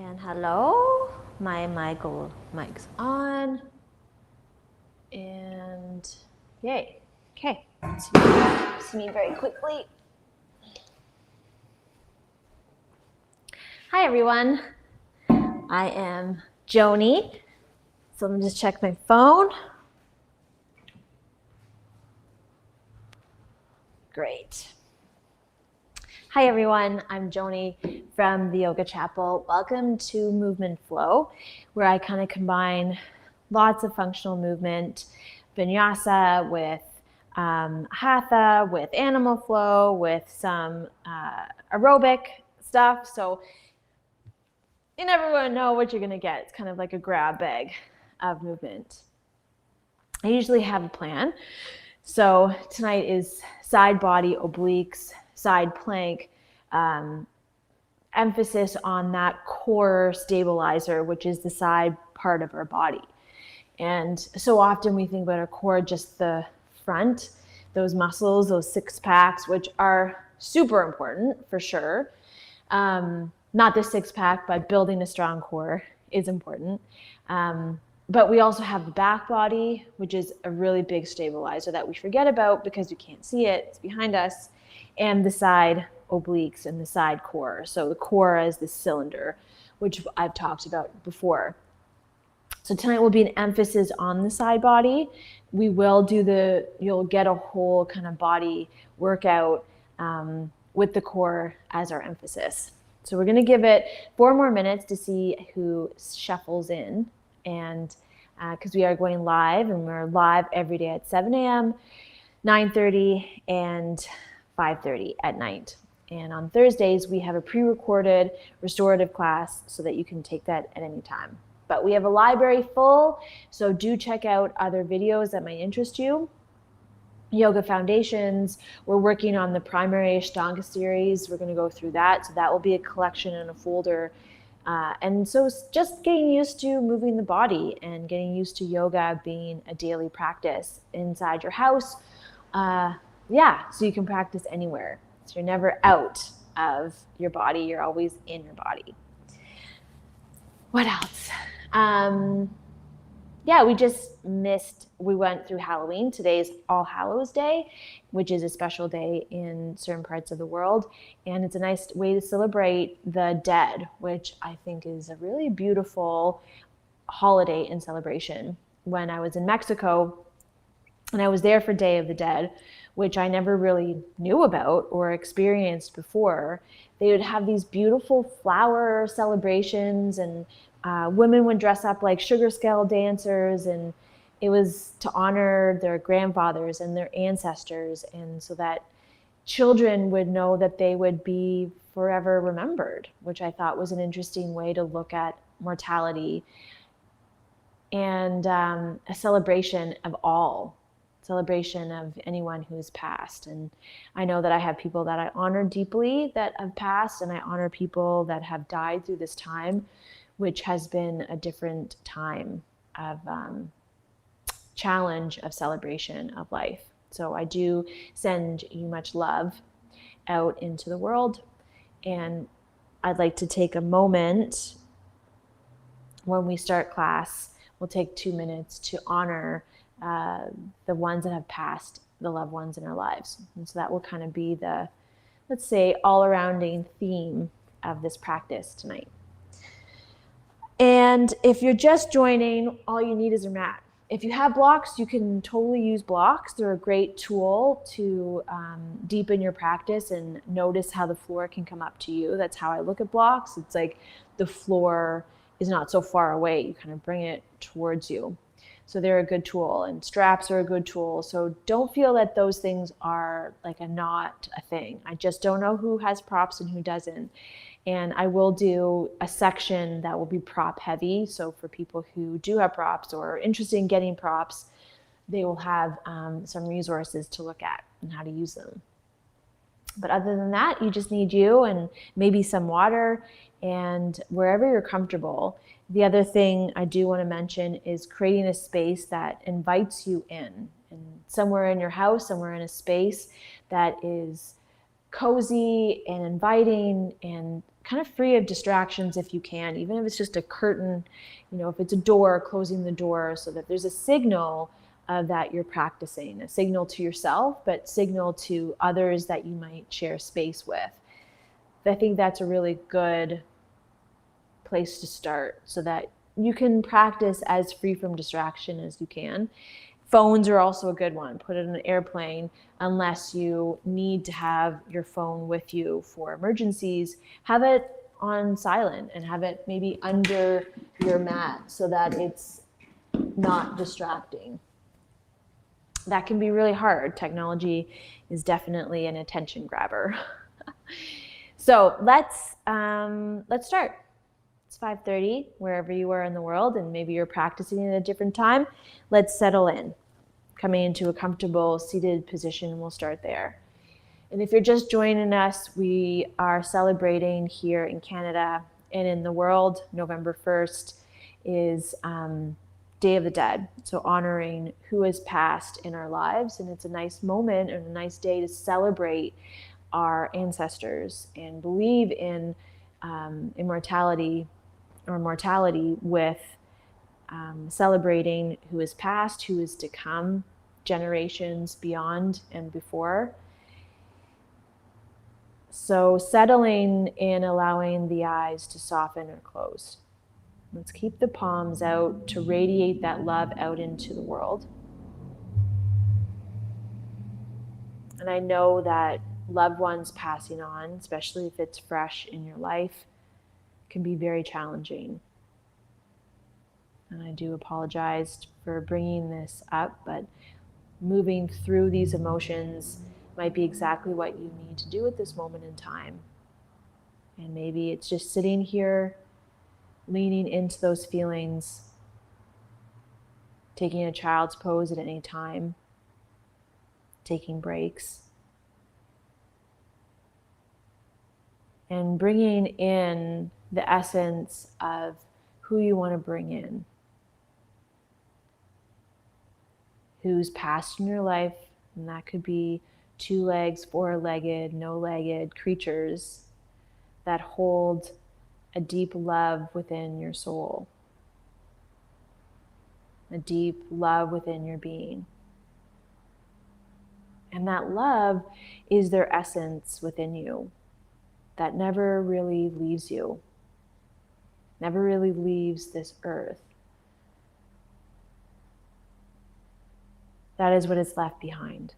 And hello, my mic's on, and yay. Okay, see me very quickly. Hi everyone, I am Joni. So let me just check my phone. Great. Hi everyone, I'm Joni from the Yoga Chapel. Welcome to Movement Flow, where I kind of combine lots of functional movement, vinyasa with hatha, with animal flow, with some aerobic stuff. So you never want to know what you're going to get. It's kind of like a grab bag of movement. I usually have a plan. So tonight is side body, obliques, side plank, emphasis on that core stabilizer, which is the side part of our body. And so often we think about our core, just the front, those muscles, those six packs, which are super important for sure. Not the six pack, but building a strong core is important. But we also have the back body, which is a really big stabilizer that we forget about because you can't see it, it's behind us, and the side obliques and the side core. So the core is the cylinder, which I've talked about before. So tonight will be an emphasis on the side body. We will do you'll get a whole kind of body workout with the core as our emphasis. So we're gonna give it 4 more minutes to see who shuffles in, and because we are going live, and we're live every day at 7 a.m., 9:30, and 5:30 at night. And on Thursdays, we have a pre-recorded restorative class so that you can take that at any time. But we have a library full, so do check out other videos that might interest you. Yoga Foundations, we're working on the primary Ashtanga series. We're going to go through that. So that will be a collection in a folder. And so it's just getting used to moving the body and getting used to yoga being a daily practice inside your house. So you can practice anywhere. So you're never out of your body. You're always in your body. What else? We went through Halloween. Today is All Hallows Day, which is a special day in certain parts of the world. And it's a nice way to celebrate the dead, which I think is a really beautiful holiday and celebration. When I was in Mexico, and I was there for Day of the Dead, which I never really knew about or experienced before, they would have these beautiful flower celebrations, and women would dress up like sugar skull dancers, and it was to honor their grandfathers and their ancestors, and so that children would know that they would be forever remembered, which I thought was an interesting way to look at mortality, and a celebration of anyone who's passed. And I know that I have people that I honor deeply that have passed, and I honor people that have died through this time, which has been a different time of challenge, of celebration of life. So I do send you much love out into the world, and I'd like to take a moment when we start class. We'll take 2 minutes to honor the ones that have passed, the loved ones in our lives. And so that will kind of be the, let's say, all-arounding theme of this practice tonight. And if you're just joining, all you need is a mat. If you have blocks, you can totally use blocks. They're a great tool to deepen your practice and notice how the floor can come up to you. That's how I look at blocks. It's like the floor is not so far away. You kind of bring it towards you. So they're a good tool, and straps are a good tool. So don't feel that those things are like not a thing. I just don't know who has props and who doesn't. And I will do a section that will be prop heavy. So for people who do have props or are interested in getting props, they will have some resources to look at and how to use them. But other than that, you just need you and maybe some water, and wherever you're comfortable. The other thing I do want to mention is creating a space that invites you in, and somewhere in your house, somewhere in a space that is cozy and inviting and kind of free of distractions if you can, even if it's just a curtain, if it's a door, closing the door so that there's a signal that you're practicing, a signal to yourself, but signal to others that you might share space with. I think that's a really good place to start so that you can practice as free from distraction as you can. Phones are also a good one. Put it in an airplane unless you need to have your phone with you for emergencies. Have it on silent and have it maybe under your mat so that it's not distracting. That can be really hard. Technology is definitely an attention grabber. So let's start. It's 5:30 wherever you are in the world, and maybe you're practicing at a different time. Let's settle in. Coming into a comfortable seated position, we'll start there. And if you're just joining us, we are celebrating here in Canada and in the world. November 1st is Day of the Dead, so honoring who has passed in our lives. And it's a nice moment and a nice day to celebrate our ancestors and believe in immortality or mortality with celebrating who is past, who is to come, generations beyond and before. So settling in, allowing the eyes to soften or close. Let's keep the palms out to radiate that love out into the world. And I know that loved ones passing on, especially if it's fresh in your life, can be very challenging. And I do apologize for bringing this up, but moving through these emotions might be exactly what you need to do at this moment in time. And maybe it's just sitting here, leaning into those feelings, taking a child's pose at any time, taking breaks, and bringing in the essence of who you want to bring in. Who's passed in your life, and that could be 2 legs, 4-legged, no-legged creatures that hold a deep love within your soul, a deep love within your being. And that love is their essence within you that never really leaves you, never really leaves this earth. That is what is left behind.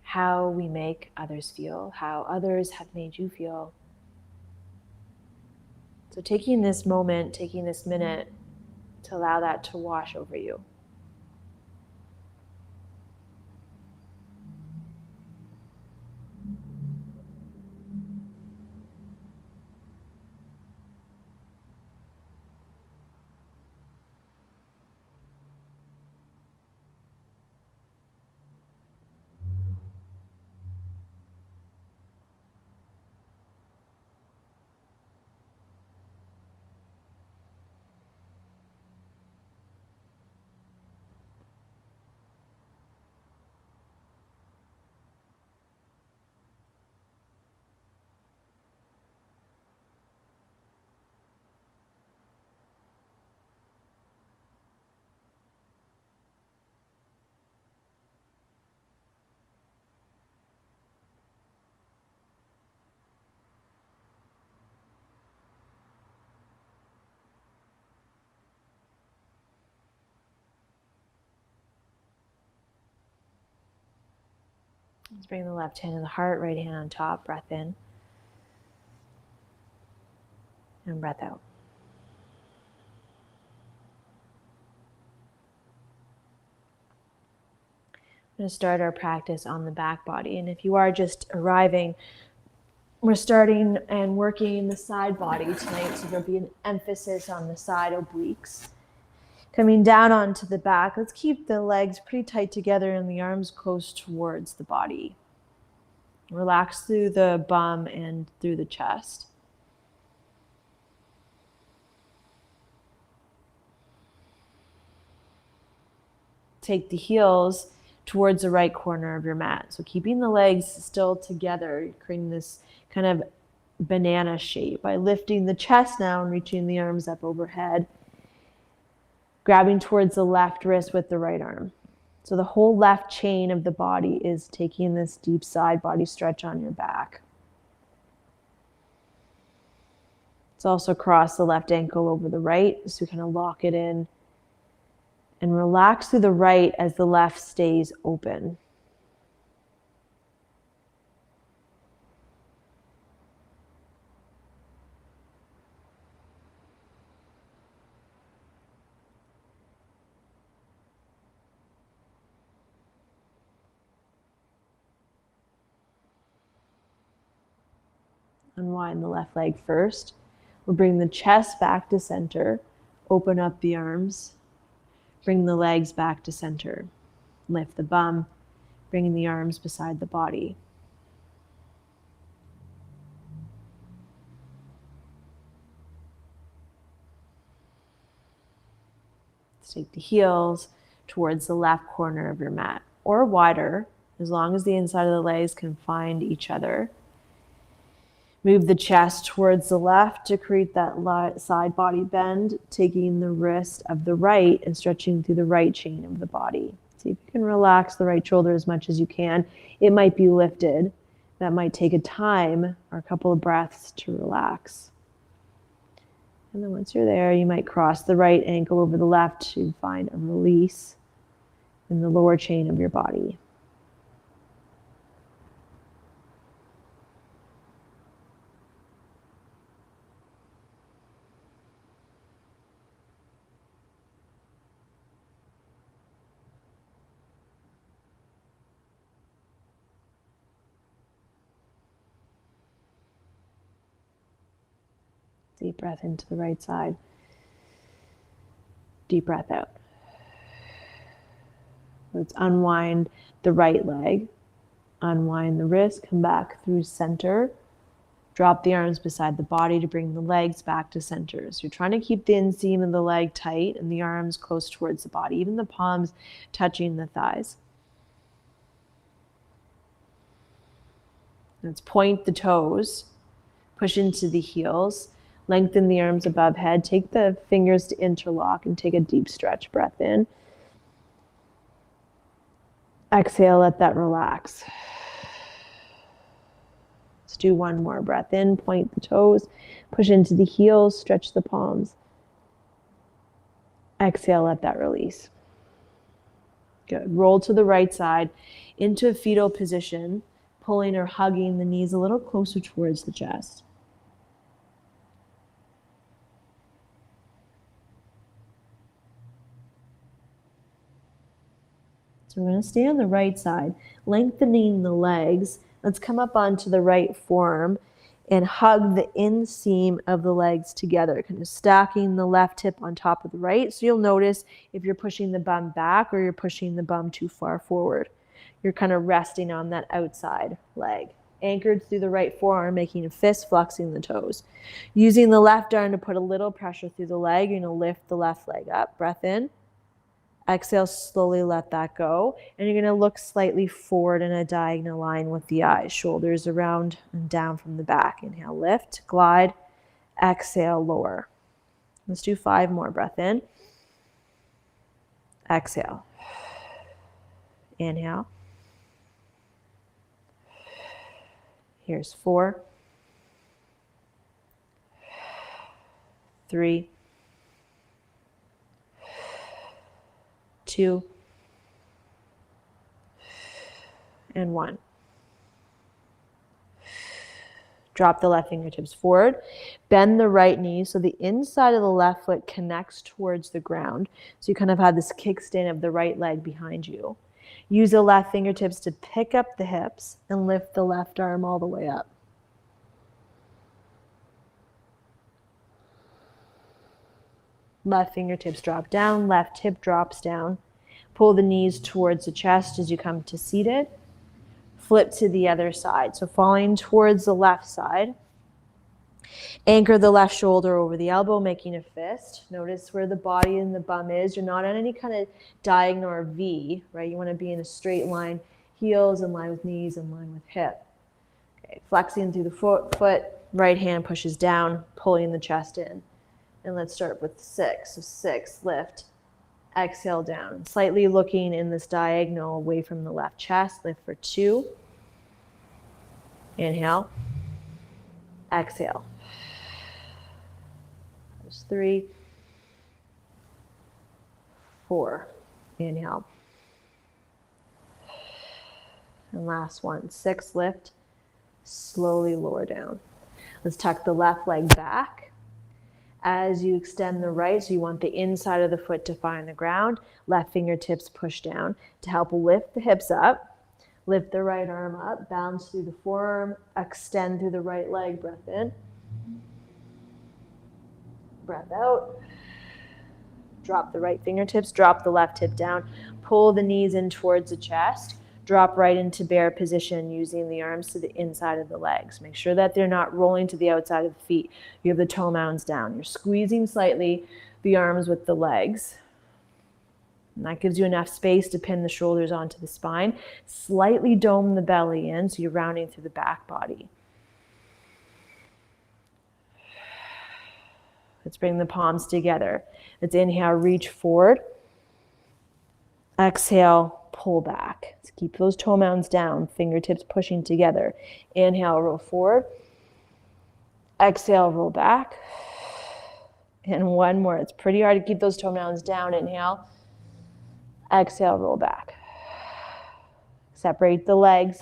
How we make others feel, how others have made you feel. So taking this moment, taking this minute to allow that to wash over you. Let's bring the left hand to the heart, right hand on top, breath in. And breath out. We're going to start our practice on the back body. And if you are just arriving, we're starting and working the side body tonight. So there'll be an emphasis on the side obliques. Coming down onto the back, let's keep the legs pretty tight together and the arms close towards the body. Relax through the bum and through the chest. Take the heels towards the right corner of your mat. So keeping the legs still together, creating this kind of banana shape by lifting the chest now and reaching the arms up overhead, grabbing towards the left wrist with the right arm. So the whole left chain of the body is taking this deep side body stretch on your back. Let's also cross the left ankle over the right, so we kind of lock it in and relax through the right as the left stays open. Unwind the left leg first. We'll bring the chest back to center, open up the arms, bring the legs back to center, lift the bum, bringing the arms beside the body. Let's take the heels towards the left corner of your mat, or wider, as long as the inside of the legs can find each other. Move the chest towards the left to create that side body bend, taking the wrist of the right and stretching through the right chain of the body. See if you can relax the right shoulder as much as you can. It might be lifted. That might take a time or a couple of breaths to relax. And then once you're there, you might cross the right ankle over the left to find a release in the lower chain of your body. Deep breath into the right side. Deep breath out. Let's unwind the right leg. Unwind the wrist. Come back through center. Drop the arms beside the body to bring the legs back to center. So you're trying to keep the inseam of the leg tight and the arms close towards the body, even the palms touching the thighs. Let's point the toes. Push into the heels. Lengthen the arms above head. Take the fingers to interlock and take a deep stretch. Breath in. Exhale, let that relax. Let's do one more. Breath in, point the toes, push into the heels, stretch the palms. Exhale, let that release. Good. Roll to the right side into a fetal position, pulling or hugging the knees a little closer towards the chest. So we're going to stay on the right side, lengthening the legs. Let's come up onto the right forearm and hug the inseam of the legs together, kind of stacking the left hip on top of the right. So you'll notice if you're pushing the bum back or you're pushing the bum too far forward. You're kind of resting on that outside leg. Anchored through the right forearm, making a fist, flexing the toes. Using the left arm to put a little pressure through the leg, you're going to lift the left leg up. Breath in. Exhale, slowly let that go. And you're going to look slightly forward in a diagonal line with the eyes. Shoulders around and down from the back. Inhale, lift, glide. Exhale, lower. Let's do 5 more. Breath in. Exhale. Inhale. Here's 4. 3. 2, and 1. Drop the left fingertips forward. Bend the right knee so the inside of the left foot connects towards the ground. So you kind of have this kickstand of the right leg behind you. Use the left fingertips to pick up the hips and lift the left arm all the way up. Left fingertips drop down, left hip drops down. Pull the knees towards the chest as you come to seated. Flip to the other side. So falling towards the left side. Anchor the left shoulder over the elbow, making a fist. Notice where the body and the bum is. You're not on any kind of diagonal or V, right? You want to be in a straight line. Heels in line with knees, in line with hip. Okay, flexing through the foot, Right hand pushes down, pulling the chest in. And let's start with 6. So 6, lift, exhale down. Slightly looking in this diagonal away from the left chest. Lift for 2. Inhale, exhale. There's 3, 4. Inhale. And last one, 6, lift, slowly lower down. Let's tuck the left leg back. As you extend the right, so you want the inside of the foot to find the ground, left fingertips push down to help lift the hips up. Lift the right arm up, bounce through the forearm, extend through the right leg, breath in. Breath out. Drop the right fingertips, drop the left hip down, pull the knees in towards the chest. Drop right into bear position using the arms to the inside of the legs. Make sure that they're not rolling to the outside of the feet. You have the toe mounds down. You're squeezing slightly the arms with the legs. And that gives you enough space to pin the shoulders onto the spine. Slightly dome the belly in so you're rounding through the back body. Let's bring the palms together. Let's inhale, reach forward. Exhale, pull back. Let's keep those toe mounds down, fingertips pushing together. Inhale, roll forward. Exhale, roll back. And one more. It's pretty hard to keep those toe mounds down. Inhale. Exhale, roll back. Separate the legs.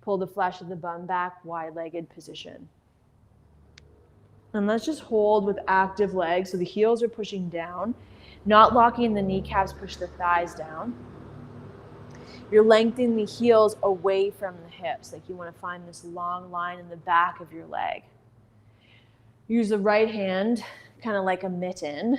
Pull the flesh of the bum back, wide-legged position. And let's just hold with active legs. So the heels are pushing down. Not locking the kneecaps, push the thighs down. You're lengthening the heels away from the hips. Like you want to find this long line in the back of your leg. Use the right hand, kind of like a mitten,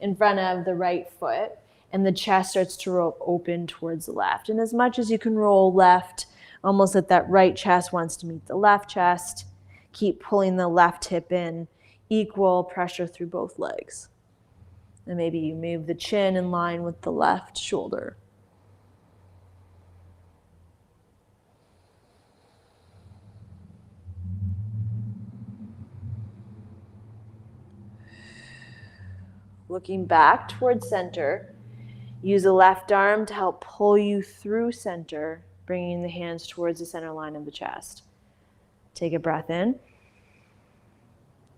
in front of the right foot. And the chest starts to roll open towards the left. And as much as you can roll left, almost that that right chest wants to meet the left chest. Keep pulling the left hip in, equal pressure through both legs. And maybe you move the chin in line with the left shoulder. Looking back towards center, use the left arm to help pull you through center, bringing the hands towards the center line of the chest. Take a breath in,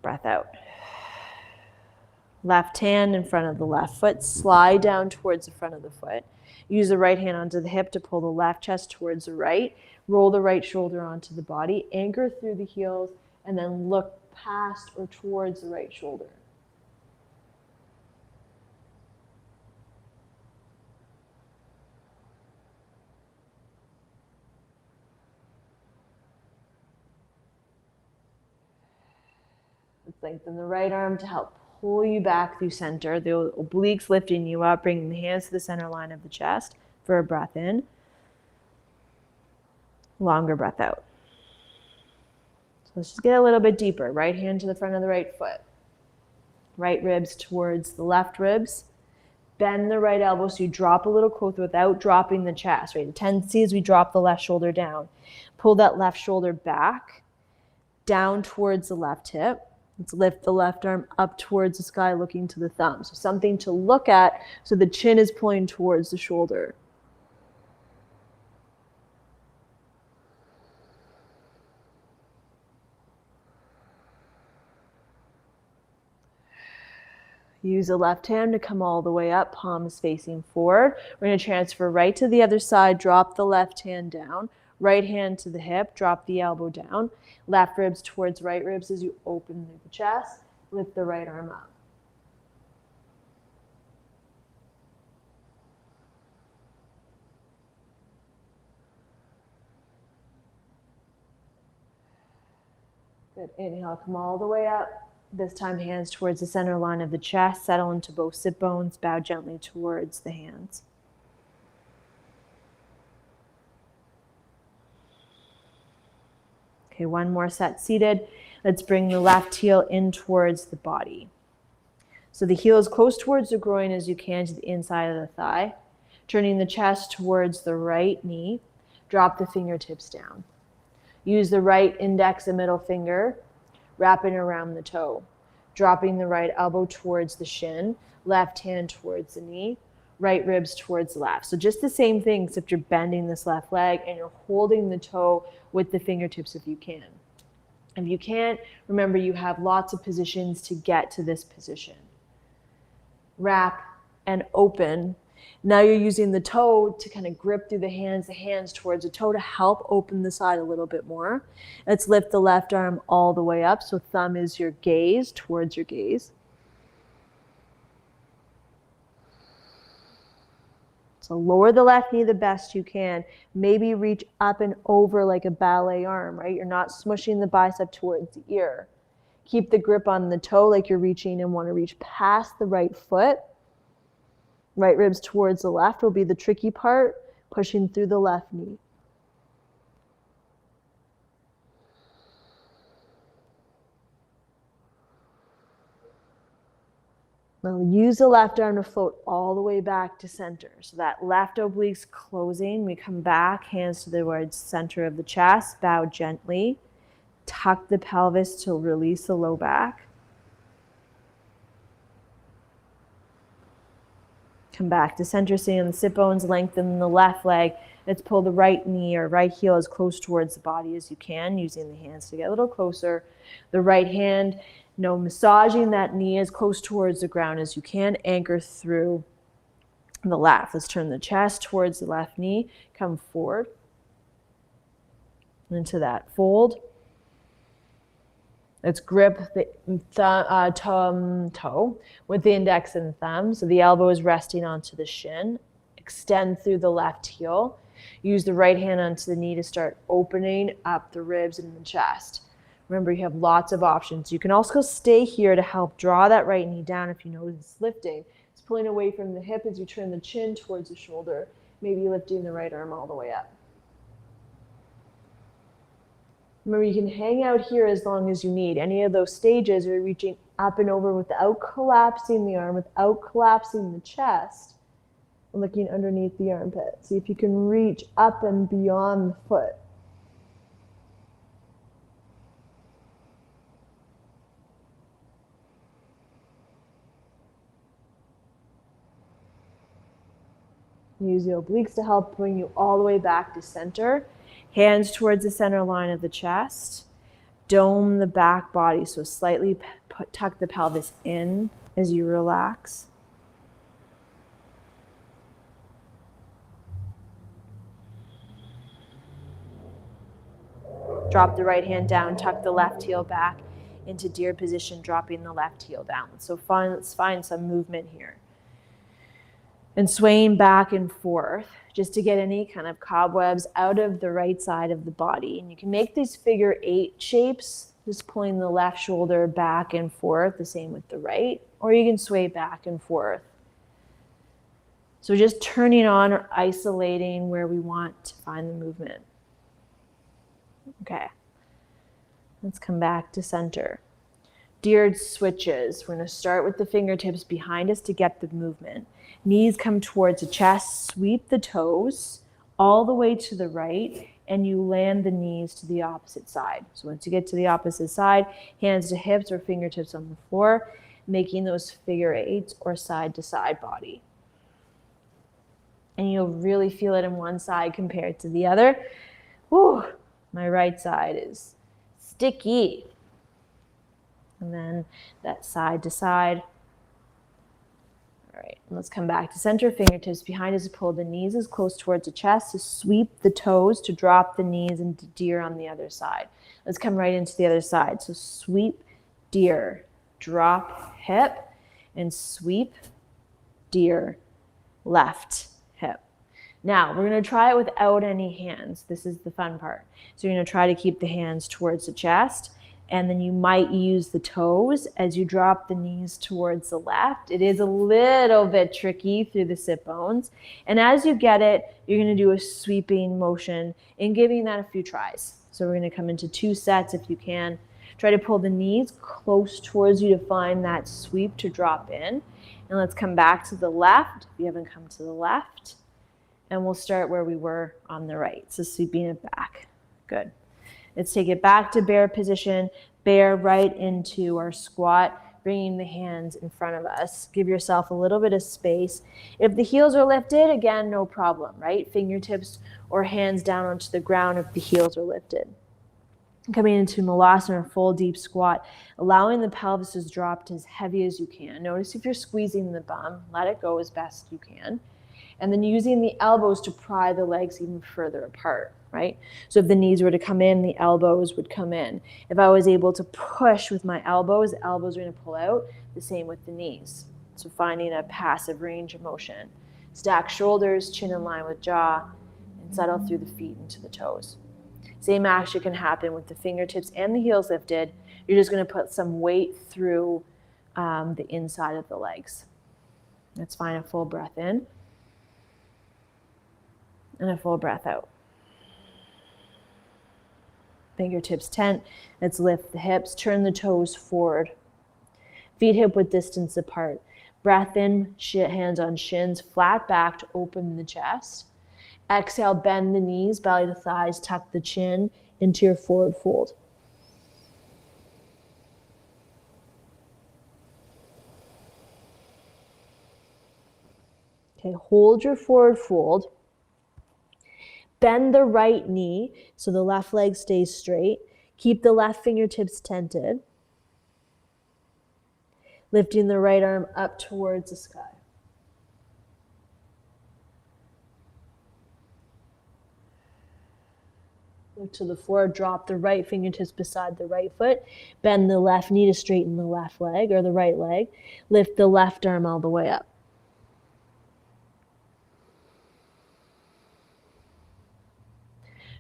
breath out. Left hand in front of the left foot, slide down towards the front of the foot. Use the right hand onto the hip to pull the left chest towards the right. Roll the right shoulder onto the body, anchor through the heels, and then look past or towards the right shoulder. Let's lengthen the right arm to help pull you back through center. The obliques lifting you up, bringing the hands to the center line of the chest for a breath in. Longer breath out. So let's just get a little bit deeper. Right hand to the front of the right foot. Right ribs towards the left ribs. Bend the right elbow so you drop a little closer without dropping the chest. Right? The tendency is we drop the left shoulder down. Pull that left shoulder back, down towards the left hip. Let's lift the left arm up towards the sky, looking to the thumb. So something to look at so the chin is pulling towards the shoulder. Use the left hand to come all the way up, palms facing forward. We're going to transfer right to the other side, drop the left hand down. Right hand to the hip, drop the elbow down. Left ribs towards right ribs as you open the chest. Lift the right arm up. Good. Inhale, come all the way up. This time hands towards the center line of the chest. Settle into both sit bones. Bow gently towards the hands. Okay, one more set seated. Let's bring the left heel in towards the body. So the heel is close towards the groin as you can to the inside of the thigh. Turning the chest towards the right knee. Drop the fingertips down. Use the right index and middle finger. wrapping around the toe, dropping the right elbow towards the shin, left hand towards the knee, right ribs towards the left. So just the same thing, except you're bending this left leg and you're holding the toe with the fingertips if you can. If you can't, remember you have lots of positions to get to this position. Wrap and open. Now you're using the toe to kind of grip through the hands towards the toe to help open the side a little bit more. Let's lift the left arm all the way up. So thumb is your gaze, towards your gaze. So lower the left knee the best you can. Maybe reach up and over like a ballet arm, right? You're not smushing the bicep towards the ear. Keep the grip on the toe like you're reaching and want to reach past the right foot. Right ribs towards the left will be the tricky part, pushing through the left knee. Now use the left arm to float all the way back to center. So that left oblique's closing. We come back, hands to the center of the chest, bow gently. Tuck the pelvis to release the low back. Come back to center, sitting on the sit bones, lengthen the left leg. Let's pull the right knee or right heel as close towards the body as you can, using the hands to get a little closer. The right hand, massaging that knee as close towards the ground as you can. Anchor through the left. Let's turn the chest towards the left knee. Come forward into that fold. Let's grip the toe with the index and thumb. So the elbow is resting onto the shin. Extend through the left heel. Use the right hand onto the knee to start opening up the ribs and the chest. Remember, you have lots of options. You can also stay here to help draw that right knee down if you notice it's lifting. It's pulling away from the hip as you turn the chin towards the shoulder, maybe lifting the right arm all the way up. Remember, you can hang out here as long as you need. Any of those stages, you're reaching up and over without collapsing the arm, without collapsing the chest, and looking underneath the armpit. See if you can reach up and beyond the foot. Use the obliques to help bring you all the way back to center. Hands towards the center line of the chest. Dome the back body, so slightly tuck the pelvis in as you relax. Drop the right hand down, tuck the left heel back into deer position, dropping the left heel down. So let's find some movement here. And swaying back and forth just to get any kind of cobwebs out of the right side of the body. And you can make these figure 8 shapes, just pulling the left shoulder back and forth, the same with the right, or you can sway back and forth. So just turning on or isolating where we want to find the movement. Okay, let's come back to center. Deer switches. We're going to start with the fingertips behind us to get the movement. Knees come towards the chest, sweep the toes all the way to the right, and you land the knees to the opposite side. So once you get to the opposite side, hands to hips or fingertips on the floor, making those figure 8s or side to side body. And you'll really feel it in one side compared to the other. Whew, my right side is sticky. And then that side to side. All right, let's come back to center. Fingertips behind us to pull the knees as close towards the chest, to sweep the toes, to drop the knees into deer on the other side. Let's come right into the other side. So sweep, deer, drop, hip, and sweep, deer, left, hip. Now, we're going to try it without any hands. This is the fun part. So you're going to try to keep the hands towards the chest. And then you might use the toes as you drop the knees towards the left. It is a little bit tricky through the sit bones. And as you get it, you're going to do a sweeping motion and giving that a few tries. So we're going to come into 2 sets if you can. Try to pull the knees close towards you to find that sweep to drop in. And let's come back to the left if you haven't come to the left. And we'll start where we were on the right. So sweeping it back. Good. Let's take it back to bear position. Bear right into our squat, bringing the hands in front of us. Give yourself a little bit of space. If the heels are lifted, again, no problem, right? Fingertips or hands down onto the ground if the heels are lifted. Coming into Malasana, full deep squat, allowing the pelvis to drop as heavy as you can. Notice if you're squeezing the bum, let it go as best you can. And then using the elbows to pry the legs even further apart, right? So if the knees were to come in, the elbows would come in. If I was able to push with my elbows, the elbows are going to pull out. The same with the knees. So finding a passive range of motion. Stack shoulders, chin in line with jaw, and settle through the feet into the toes. Same action can happen with the fingertips and the heels lifted. You're just going to put some weight through the inside of the legs. Let's find a full breath in and a full breath out. Fingertips tent. Let's lift the hips, turn the toes forward. Feet hip width distance apart. Breath in, hands on shins, flat back to open the chest. Exhale, bend the knees, belly to thighs, tuck the chin into your forward fold. Okay, hold your forward fold. Bend the right knee so the left leg stays straight. Keep the left fingertips tented. Lifting the right arm up towards the sky. Look to the floor, drop the right fingertips beside the right foot. Bend the left knee to straighten the left leg or the right leg. Lift the left arm all the way up.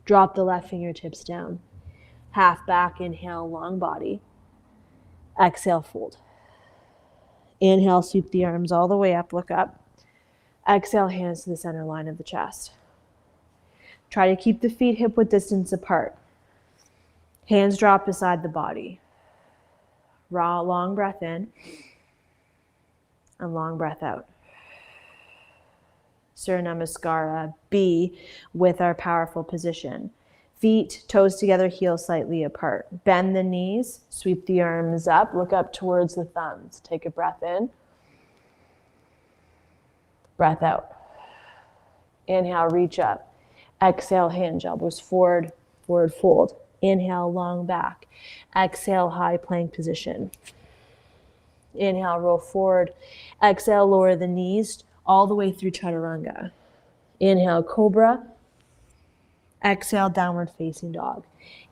Drop the left fingertips down. Half back, inhale, long body. Exhale, fold. Inhale, sweep the arms all the way up, look up. Exhale, hands to the center line of the chest. Try to keep the feet hip width distance apart. Hands drop beside the body. Raw, long breath in and long breath out. Surya Namaskara, B with our powerful position. Feet, toes together, heels slightly apart. Bend the knees, sweep the arms up, look up towards the thumbs. Take a breath in. Breath out. Inhale, reach up. Exhale, hinge, elbows forward, forward fold. Inhale, long back. Exhale, high plank position. Inhale, roll forward. Exhale, lower the knees all the way through chaturanga. Inhale, cobra. Exhale, downward facing dog.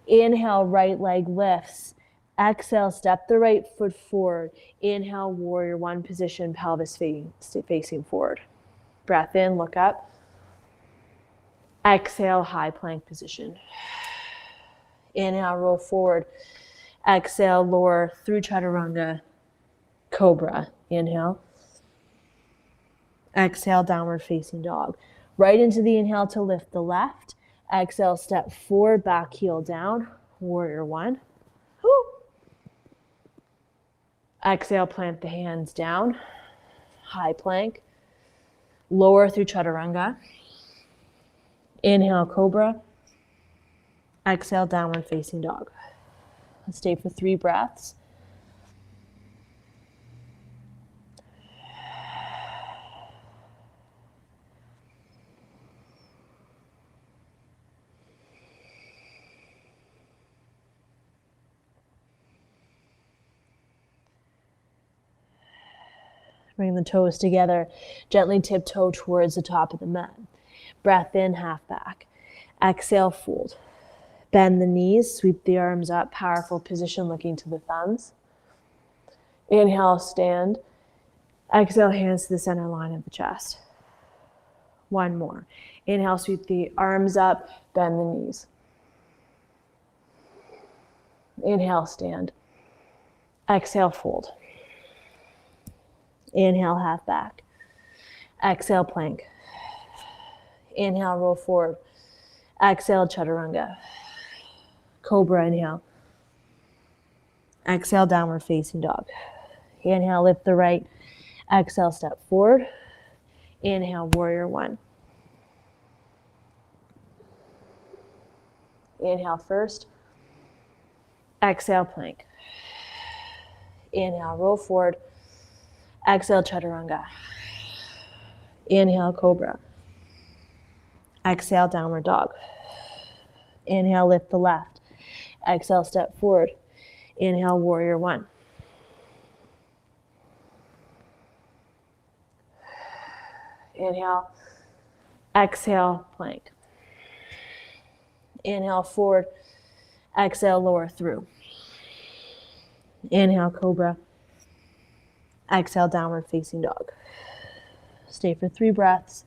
Inhale, right leg lifts. Exhale, step the right foot forward. Inhale, warrior one position, pelvis facing forward. Breath in, look up. Exhale, high plank position. Inhale, roll forward. Exhale, lower through chaturanga, cobra. Inhale. Exhale, downward facing dog. Right into the inhale to lift the left. Exhale, step forward, back heel down, warrior one. Woo. Exhale, plant the hands down, high plank. Lower through chaturanga. Inhale, cobra. Exhale, downward facing dog. Let's stay for 3 breaths. Bring the toes together. Gently tiptoe towards the top of the mat. Breath in, half back. Exhale, fold. Bend the knees, sweep the arms up. Powerful position, looking to the thumbs. Inhale, stand. Exhale, hands to the center line of the chest. One more. Inhale, sweep the arms up, bend the knees. Inhale, stand. Exhale, fold. Inhale, half back. Exhale, plank. Inhale, roll forward. Exhale, chaturanga. Cobra, inhale. Exhale, downward facing dog. Inhale, lift the right. Exhale, step forward. Inhale, warrior one. Inhale first. Exhale, plank. Inhale, roll forward. Exhale, chaturanga. Inhale, cobra. Exhale, downward dog. Inhale, lift the left. Exhale, step forward. Inhale, warrior one. Inhale, exhale, plank. Inhale, forward. Exhale, lower through. Inhale, cobra. Exhale, downward facing dog. Stay for 3 breaths.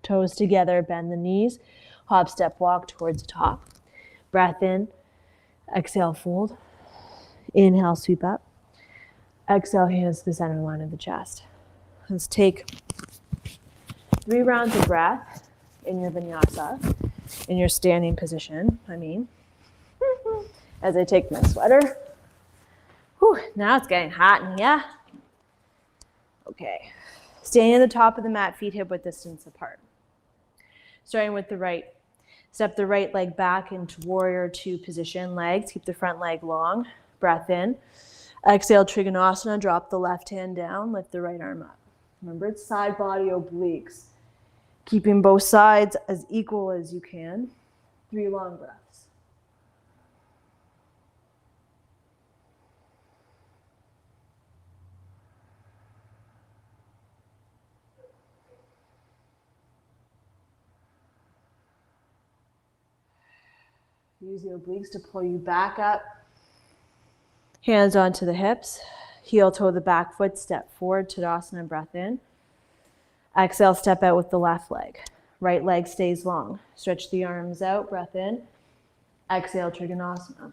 Toes together, bend the knees. Hop, step, walk towards the top. Breath in. Exhale, fold. Inhale, sweep up. Exhale, hands to the center line of the chest. Let's take 3 rounds of breath in your vinyasa, in your standing position, as I take my sweater. Whew, now it's getting hot in here. Okay, standing at the top of the mat, feet hip-width distance apart. Starting with the right. Step the right leg back into warrior two position. Legs, keep the front leg long. Breath in. Exhale, Trikonasana. Drop the left hand down. Lift the right arm up. Remember, it's side body obliques. Keeping both sides as equal as you can. 3 long breaths. Use the obliques to pull you back up. Hands onto the hips. Heel toe the back foot. Step forward, Tadasana, breath in. Exhale, step out with the left leg. Right leg stays long. Stretch the arms out, breath in. Exhale, Trikonasana.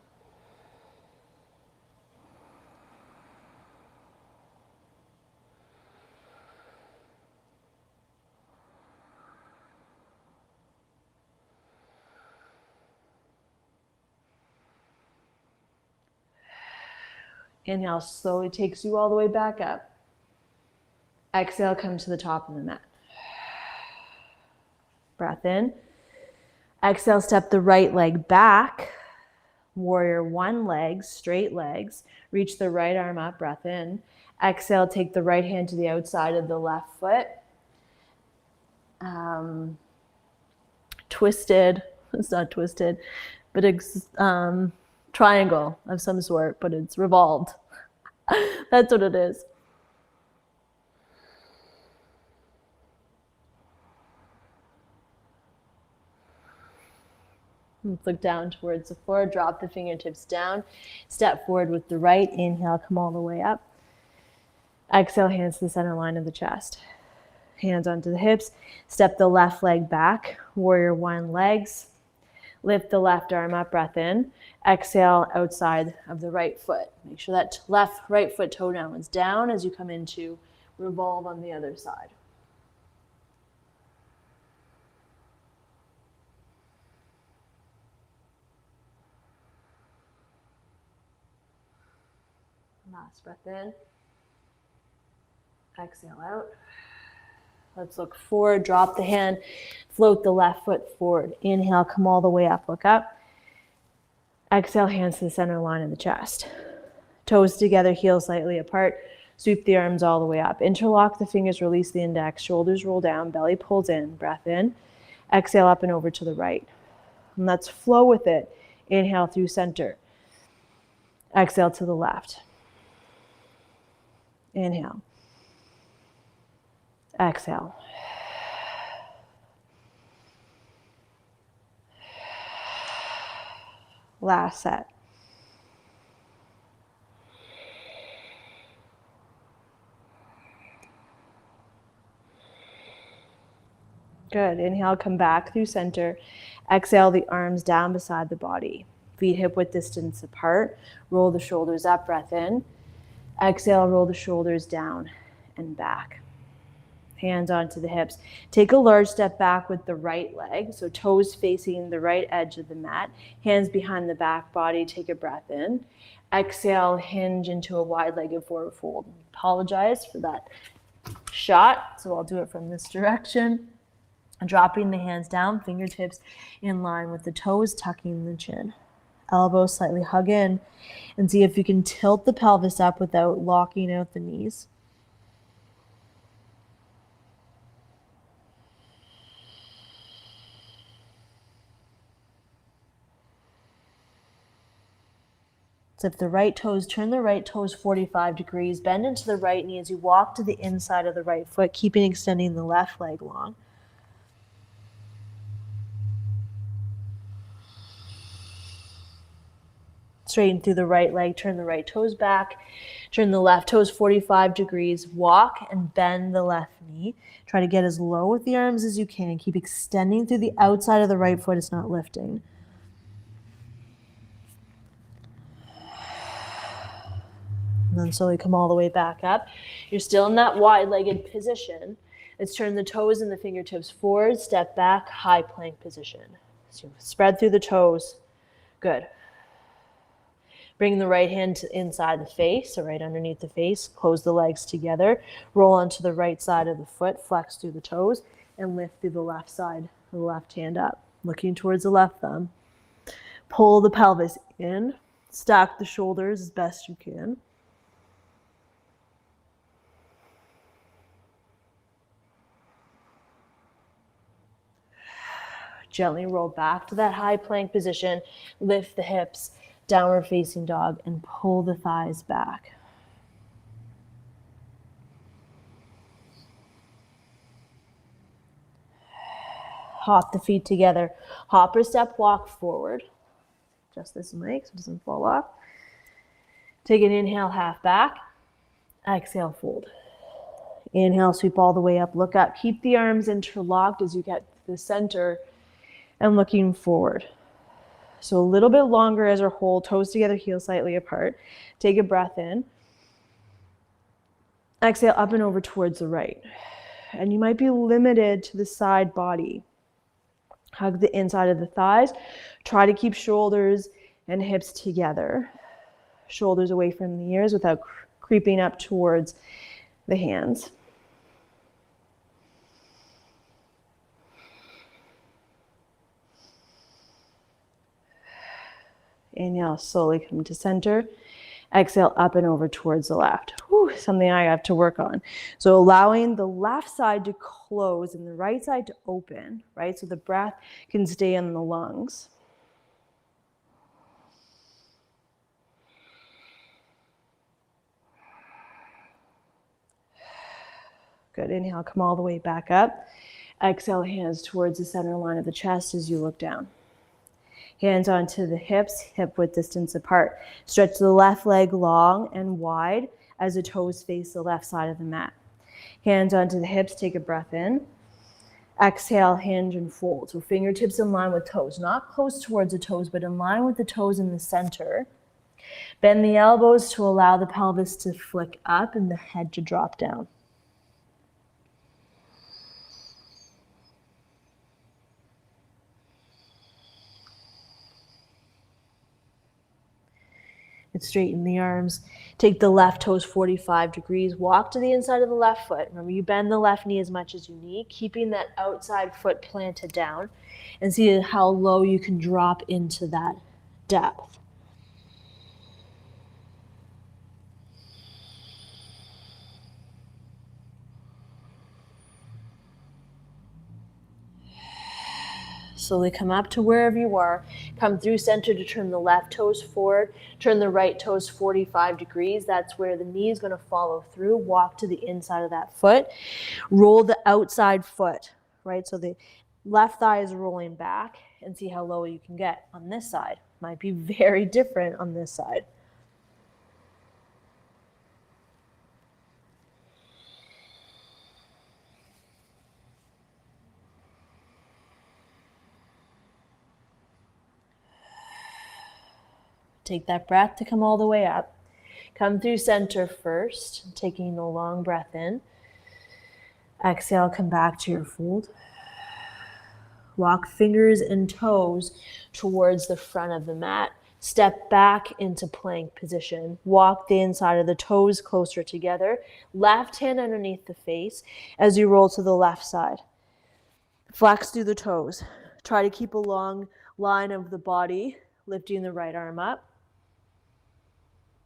Inhale slowly takes you all the way back up. Exhale, come to the top of the mat. Breath in. Exhale, step the right leg back. Warrior one leg, straight legs. Reach the right arm up, breath in. Exhale, take the right hand to the outside of the left foot. Twisted, it's not twisted, but triangle of some sort, but it's revolved. That's what it is. Let's look down towards the floor. Drop the fingertips down. Step forward with the right. Inhale, come all the way up. Exhale, hands to the center line of the chest. Hands onto the hips. Step the left leg back. Warrior one legs. Lift the left arm up, breath in. Exhale, outside of the right foot. Make sure that right foot toe down is down as you come into revolve on the other side. Last breath in. Exhale out. Let's look forward, drop the hand, float the left foot forward. Inhale, come all the way up, look up. Exhale, hands to the center line of the chest. Toes together, heels slightly apart. Sweep the arms all the way up. Interlock the fingers, release the index, shoulders roll down, belly pulls in, breath in. Exhale up and over to the right. And let's flow with it. Inhale through center. Exhale to the left. Inhale. Exhale. Last set. Good. Inhale, come back through center. Exhale, the arms down beside the body. Feet hip-width distance apart. Roll the shoulders up, breath in. Exhale, roll the shoulders down and back. Hands onto the hips. Take a large step back with the right leg, so toes facing the right edge of the mat, hands behind the back body. Take a breath in. Exhale, hinge into a wide-legged forward fold. Apologize for that shot, so I'll do it from this direction. Dropping the hands down, fingertips in line with the toes, tucking the chin. Elbows slightly hug in, and see if you can tilt the pelvis up without locking out the knees. So if the right toes, turn the right toes 45 degrees, bend into the right knee as you walk to the inside of the right foot, keeping extending the left leg long. Straighten through the right leg, turn the right toes back, turn the left toes 45 degrees, walk and bend the left knee. Try to get as low with the arms as you can. Keep extending through the outside of the right foot, it's not lifting. And then slowly come all the way back up. You're still in that wide-legged position. Let's turn the toes and the fingertips forward, step back, high plank position. So spread through the toes. Good. Bring the right hand to inside the face, so right underneath the face. Close the legs together. Roll onto the right side of the foot, flex through the toes, and lift through the left side, the left hand up. Looking towards the left thumb. Pull the pelvis in. Stack the shoulders as best you can. Gently roll back to that high plank position. Lift the hips, downward facing dog, and pull the thighs back. Hop the feet together. Hop or step walk forward. Adjust this mic so it doesn't fall off. Take an inhale, half back. Exhale, fold. Inhale, sweep all the way up, look up. Keep the arms interlocked as you get to the center and looking forward. So a little bit longer as our hold, toes together, heels slightly apart. Take a breath in. Exhale, up and over towards the right. And you might be limited to the side body. Hug the inside of the thighs. Try to keep shoulders and hips together. Shoulders away from the ears without creeping up towards the hands. Inhale, slowly come to center. Exhale, up and over towards the left. Whew, something I have to work on. So allowing the left side to close and the right side to open, right? So the breath can stay in the lungs. Good. Inhale, come all the way back up. Exhale, hands towards the center line of the chest as you look down. Hands onto the hips, hip width distance apart. Stretch the left leg long and wide as the toes face the left side of the mat. Hands onto the hips, take a breath in. Exhale, hinge and fold. So fingertips in line with toes, not close towards the toes, but in line with the toes in the center. Bend the elbows to allow the pelvis to flick up and the head to drop down. And straighten the arms. Take the left toes 45 degrees. Walk to the inside of the left foot. Remember, you bend the left knee as much as you need, keeping that outside foot planted down. And see how low you can drop into that depth. Slowly come up to wherever you are. Come through center to turn the left toes forward. Turn the right toes 45 degrees. That's where the knee is going to follow through. Walk to the inside of that foot. Roll the outside foot, right? So the left thigh is rolling back, and see how low you can get on this side. Might be very different on this side. Take that breath to come all the way up. Come through center first, taking a long breath in. Exhale, come back to your fold. Walk fingers and toes towards the front of the mat. Step back into plank position. Walk the inside of the toes closer together. Left hand underneath the face as you roll to the left side. Flex through the toes. Try to keep a long line of the body, lifting the right arm up.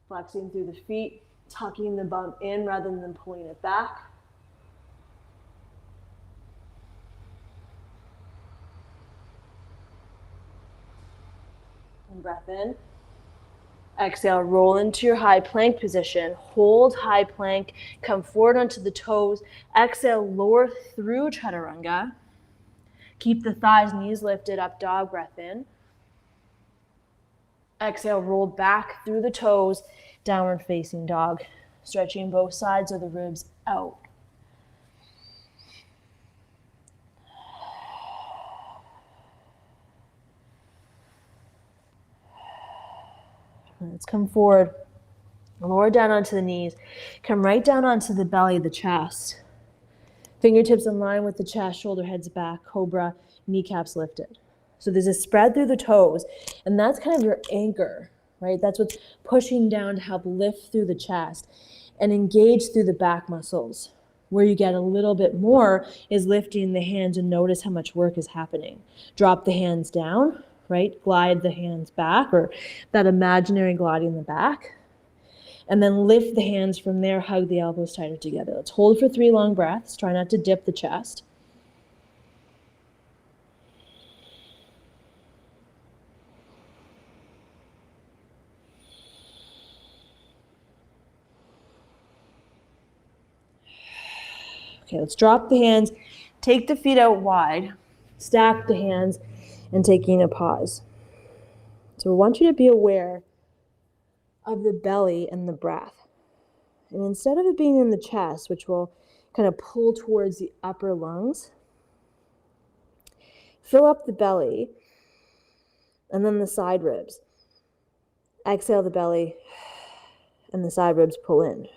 Flexing through the feet, tucking the bum in rather than pulling it back. And breath in. Exhale, roll into your high plank position. Hold high plank, come forward onto the toes. Exhale, lower through chaturanga. Keep the thighs, knees lifted, up dog, breath in. Exhale, roll back through the toes, downward facing dog. Stretching both sides of the ribs out. Let's come forward, lower down onto the knees. Come right down onto the belly, the chest. Fingertips in line with the chest, shoulder heads back, cobra, kneecaps lifted. So there's a spread through the toes, and that's kind of your anchor, right? That's what's pushing down to help lift through the chest and engage through the back muscles. Where you get a little bit more is lifting the hands and notice how much work is happening. Drop the hands down, right? Glide the hands back, or that imaginary gliding the back. And then lift the hands from there, hug the elbows tighter together. Let's hold for 3 long breaths. Try not to dip the chest. Okay, let's drop the hands, take the feet out wide, stack the hands, and taking a pause. So we want you to be aware of the belly and the breath. And instead of it being in the chest, which will kind of pull towards the upper lungs, fill up the belly and then the side ribs. Exhale the belly and the side ribs pull in.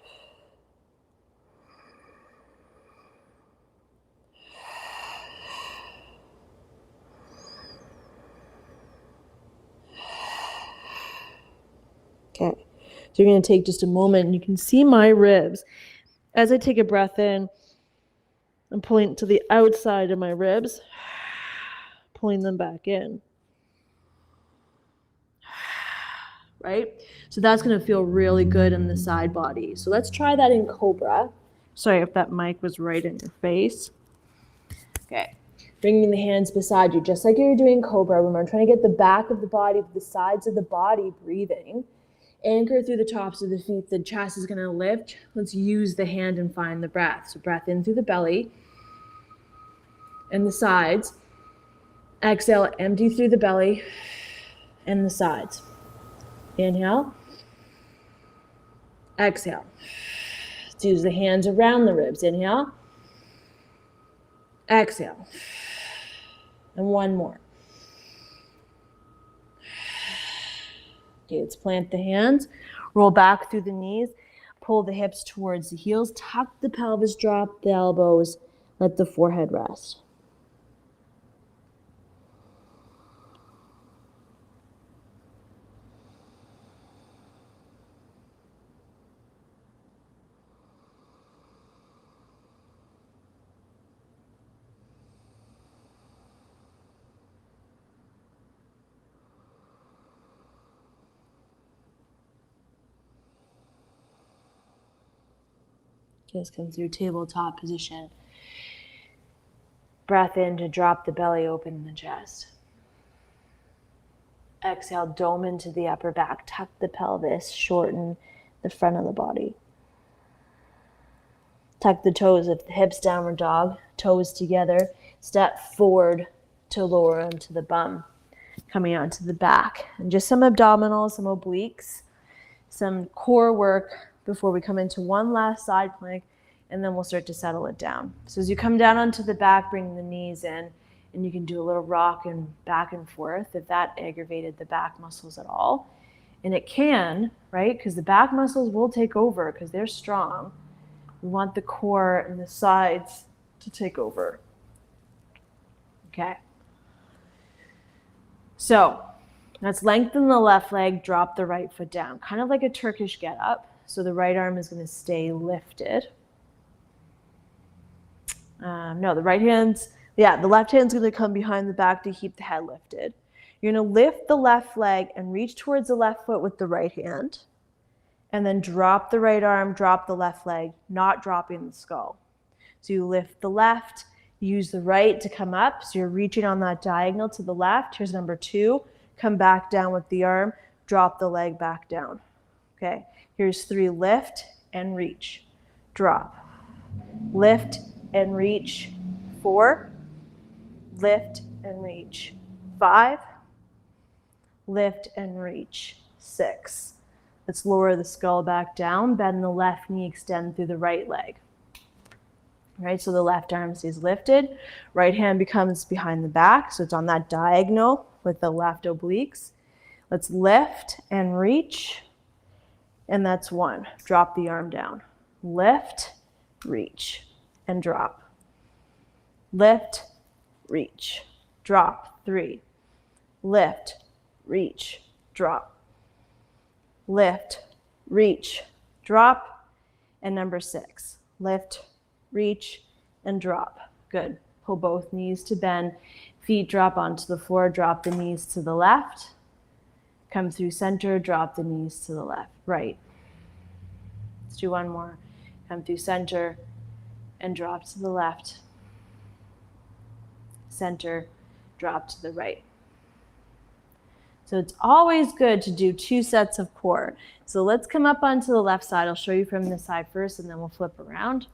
Okay, so you're going to take just a moment and you can see my ribs. As I take a breath in, I'm pulling to the outside of my ribs, pulling them back in. Right? So that's going to feel really good in the side body. So let's try that in Cobra. Sorry if that mic was right in your face. Okay. Bringing the hands beside you, just like you're doing Cobra. Remember, trying to get the back of the body, the sides of the body breathing. Anchor through the tops of the feet. The chest is going to lift. Let's use the hand and find the breath. So breath in through the belly and the sides. Exhale, empty through the belly and the sides. Inhale. Exhale. Let's use the hands around the ribs. Inhale. Exhale. And one more. Okay, let's plant the hands. Roll back through the knees. Pull the hips towards the heels. Tuck the pelvis, drop the elbows. Let the forehead rest. Just come through tabletop position. Breath in to drop the belly open in the chest. Exhale, dome into the upper back. Tuck the pelvis, shorten the front of the body. Tuck the toes of the hips, downward dog, toes together. Step forward to lower into the bum, coming onto the back. And just some abdominals, some obliques, some core work before we come into one last side plank, and then we'll start to settle it down. So as you come down onto the back, bring the knees in, and you can do a little rock and back and forth if that aggravated the back muscles at all. And it can, right? Because the back muscles will take over because they're strong. We want the core and the sides to take over. Okay. So let's lengthen the left leg, drop the right foot down, kind of like a Turkish get up. So the right arm is going to stay lifted. No, the right hand's, the left hand's going to come behind the back to keep the head lifted. You're going to lift the left leg and reach towards the left foot with the right hand. And then drop the right arm, drop the left leg, not dropping the skull. So you lift the left, use the right to come up. So you're reaching on that diagonal to the left. Here's number 2. Come back down with the arm, drop the leg back down. Okay, here's 3, lift and reach, drop, lift and reach, 4, lift and reach, 5, lift and reach, 6. Let's lower the skull back down, bend the left knee, extend through the right leg. Right, so the left arm stays lifted, right hand becomes behind the back, so it's on that diagonal with the left obliques. Let's lift and reach, and that's 1. Drop the arm down. Lift, reach, and drop. Lift, reach, drop. 3. Lift, reach, drop. Lift, reach, drop. And number 6, lift, reach, and drop. Good. Pull both knees to bend. Feet drop onto the floor. Drop the knees to the left. Come through center. Drop the knees to the left. Right. Let's do one more. Come through center and drop to the left. Center, drop to the right. So it's always good to do 2 sets of core. So let's come up onto the left side. I'll show you from this side first, and then we'll flip around.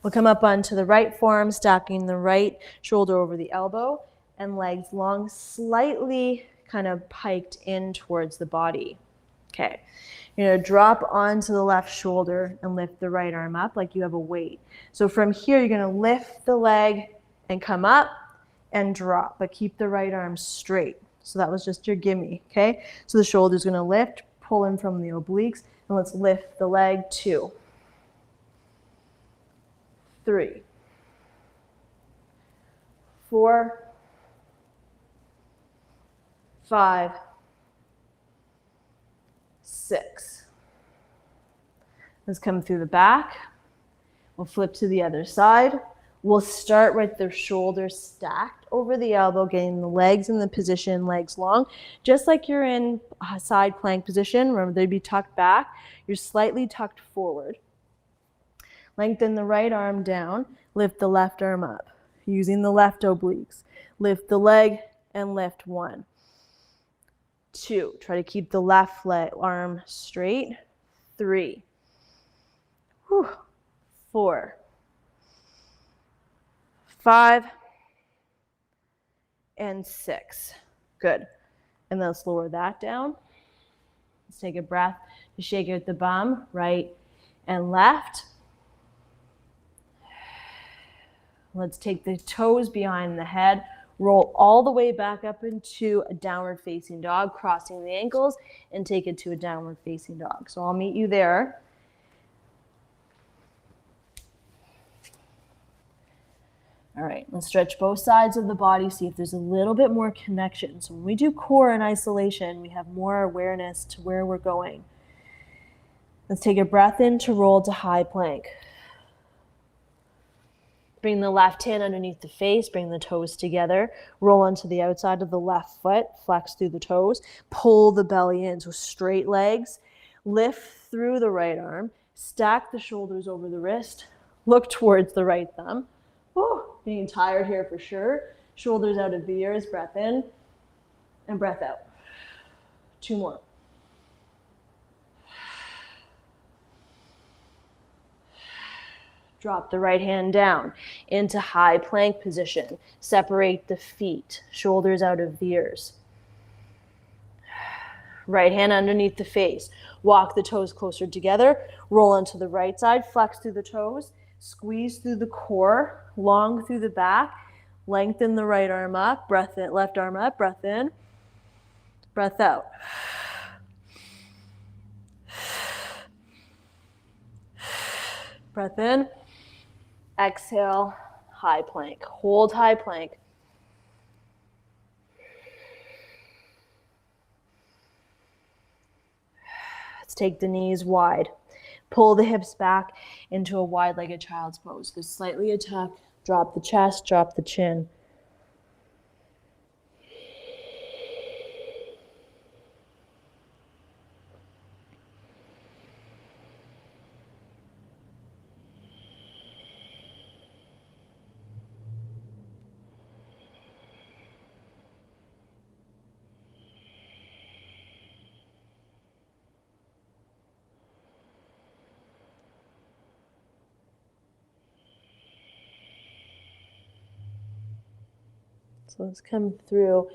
We'll come up onto the right forearm, stacking the right shoulder over the elbow, and legs long, slightly kind of piked in towards the body. Okay, you're going to drop onto the left shoulder and lift the right arm up like you have a weight. So from here, you're going to lift the leg and come up and drop, but keep the right arm straight. So that was just your gimme, okay? So the shoulder's going to lift, pull in from the obliques, and let's lift the leg. 2, 3, 4, 5, 6. Let's come through the back. We'll flip to the other side. We'll start with the shoulders stacked over the elbow, getting the legs in the position, legs long. Just like you're in a side plank position, remember they'd be tucked back. You're slightly tucked forward. Lengthen the right arm down, lift the left arm up. Using the left obliques. Lift the leg and lift. 1, 2. Try to keep the left arm straight. 3, 4, 5, and 6. Good. And then let's lower that down. Let's take a breath to shake out the bum, right and left. Let's take the toes behind the head, roll all the way back up into a downward facing dog, crossing the ankles, and take it to a downward facing dog. So I'll meet you there. All right, let's stretch both sides of the body, see if there's a little bit more connection. So when we do core in isolation, we have more awareness to where we're going. Let's take a breath in to roll to high plank. Bring the left hand underneath the face, bring the toes together, roll onto the outside of the left foot, flex through the toes, pull the belly in, so straight legs, lift through the right arm, stack the shoulders over the wrist, look towards the right thumb. Whew, getting tired here for sure. Shoulders out of the ears, breath in and breath out. 2 more. Drop the right hand down into high plank position. Separate the feet, shoulders out of the ears. Right hand underneath the face. Walk the toes closer together. Roll onto the right side, flex through the toes. Squeeze through the core, long through the back. Lengthen the right arm up, breath in, left arm up, breath in, breath out. Breath in, Exhale, high plank. Hold high plank. Let's take the knees wide. Pull the hips back into a wide-legged child's pose. Go slightly a tuck, drop the chest, drop the chin. So let's come through,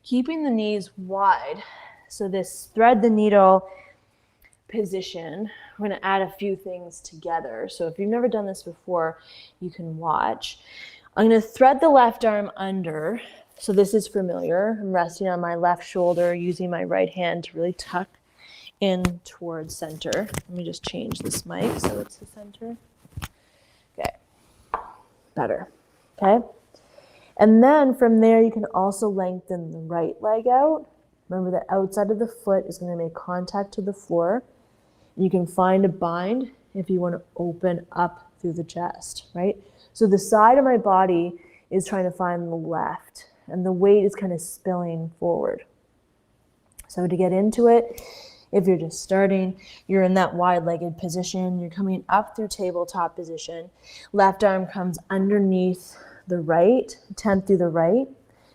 keeping the knees wide. So this thread the needle position, we're going to add a few things together. So if you've never done this before, you can watch. I'm going to thread the left arm under. So this is familiar. I'm resting on my left shoulder, using my right hand to really tuck in towards center. Let me just change this mic so it's the center. Okay, better. Okay. And then from there, you can also lengthen the right leg out. Remember, the outside of the foot is going to make contact to the floor. You can find a bind if you want to open up through the chest, right? So the side of my body is trying to find the left, and the weight is kind of spilling forward. So to get into it, if you're just starting, you're in that wide-legged position. You're coming up through tabletop position. Left arm comes underneath the right, attempt through the right.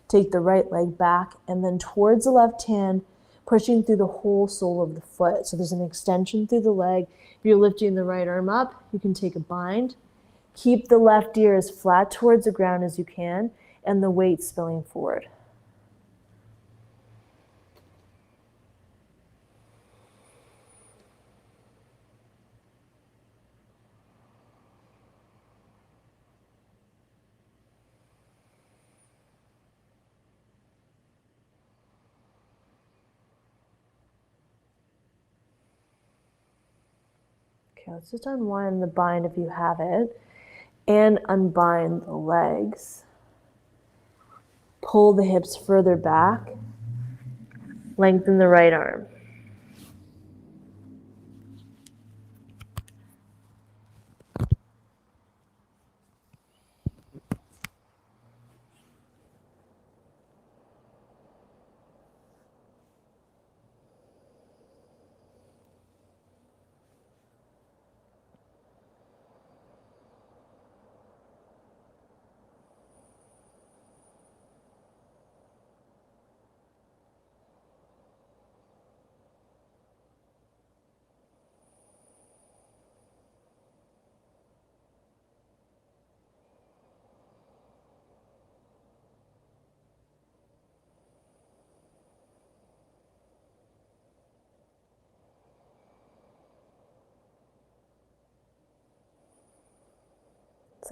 Take the right leg back, and then towards the left hand, pushing through the whole sole of the foot. So there's an extension through the leg. If you're lifting the right arm up, you can take a bind. Keep the left ear as flat towards the ground as you can, and the weight spilling forward. Okay, let's just unwind the bind if you have it, and unbind the legs. Pull the hips further back. Lengthen the right arm.